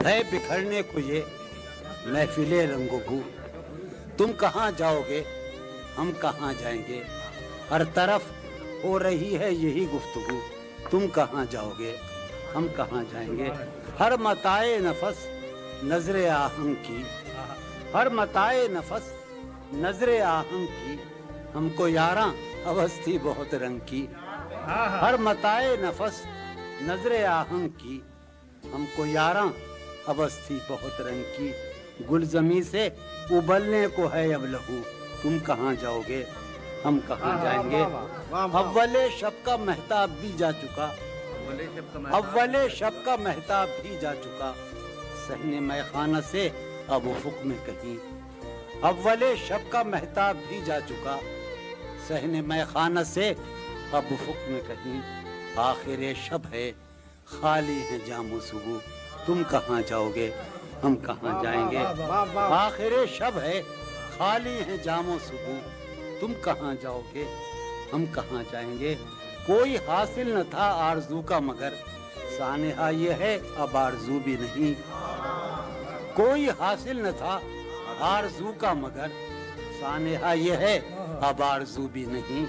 है बिखरने को ये महफिले रंगो भू। तुम कहाँ जाओगे हम कहाँ जाएंगे, हर तरफ हो रही है यही गुफ्तगू। तुम कहाँ जाओगे हम कहाँ जाएंगे, हर मताए नफस नजरे आहंग की, हर मताए नफस नजरे आहंग की। हमको यारां अवस्थी बहुत रंग की, हर मताए नफस नजरे आहंग की। हमको यारां अवस्थी बहुत रंग की। गुलजमी से उबलने को है अब लहू। तुम कहाँ जाओगे हम कहाँ जाएंगे, अव्वले शब का महताब भी जा चुका, अव्वले शब का महताब भी जा चुका। सहने मैखाना से अब उफुक में कहीं, अव्वले शब का महताब भी जा चुका। सहने मैखाना से अब उफुक में कहीं। आखिर शब है खाली है जामो सुबह। तुम कहाँ जाओगे हम कहाँ जाएंगे, आखिर शब है खाली है जामो सुबह। तुम कहाँ जाओगे हम कहाँ जाएंगे। कोई हासिल न था आरज़ू का मगर सानेहा ये है अब आरज़ू भी नहीं। कोई हासिल न था आरज़ू का मगर सानेहा ये है अब आरज़ू भी नहीं।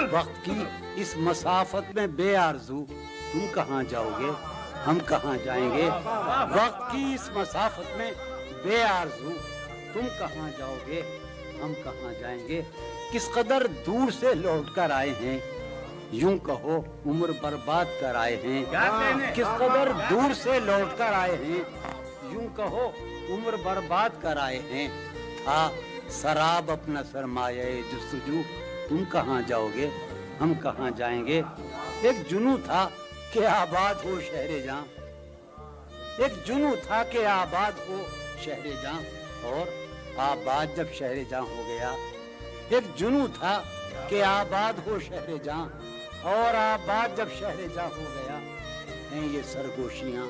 वक्त की इस मसाफत में बेआरज़ू तुम कहाँ जाओगे हम कहाँ जाएंगे। वक्त की इस मसाफत में बेआरज़ू तुम कहाँ जाओगे हम कहाँ जाएंगे। किस कदर दूर से लौट कर आए हैं, यूं कहो उम्र बर्बाद कर आए हैं। किस कदर दूर से लौट कर आए हैं, यूं कहो उम्र बर्बाद कर आए हैं। था शराब अपना सरमाया जुस्तजू। तुम कहाँ जाओगे हम कहाँ जाएंगे। एक जुनू था कि आबाद हो शहरे जहां, एक जुनू था कि आबाद हो शहरे जहां, और आबाद जब शहरे जहां हो गया। एक जुनू था कि आबाद हो शहरे जहां, और आबाद जब शहरे जहां हो गया। हैं ये सरगोशियां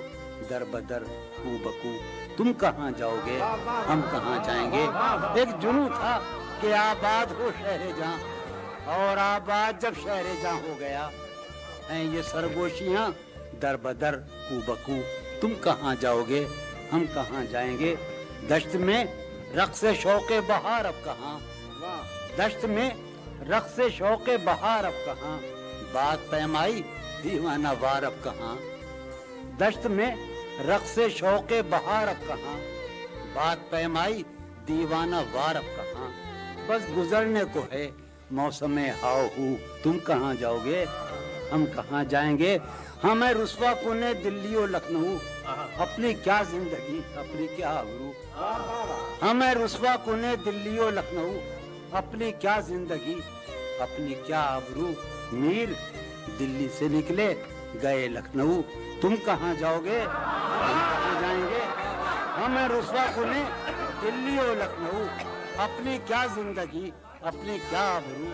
दर बदर कू बकू। तुम कहाँ जाओगे हम कहाँ जाएंगे। एक जुनू था कि आबाद हो शहरे जहां, और आबाद जब शहरे जहां हो गया। हैं ये सरगोशियां दर बदर कू बकू। तुम कहाँ जाओगे हम कहाँ जाएंगे। दश्त में रक़्स शौक़े बहार अब कहाँ, दश्त में रक़्स शौक़े बहार अब कहाँ। बात पैमाई दीवाना वार अब कहाँ। दश्त में रक़्स शौक़े बहार अब कहाँ। बात पैमाई दीवाना वार अब कहाँ। बस गुजरने को है मौसम हाऊ। तुम कहाँ जाओगे हम कहाँ जाएंगे। हमें रुस्वा कुने दिल्ली और लखनऊ, अपनी क्या जिंदगी अपनी क्या आबरू। हमें रुस्वा कुने दिल्ली और लखनऊ, अपनी क्या जिंदगी अपनी क्या आबरू। मीर दिल्ली से निकले गए लखनऊ। तुम कहाँ जाओगे हम कहाँ जाएंगे। हमें रुस्वा कुने दिल्ली और लखनऊ, अपनी क्या जिंदगी अपनी क्या आबरू।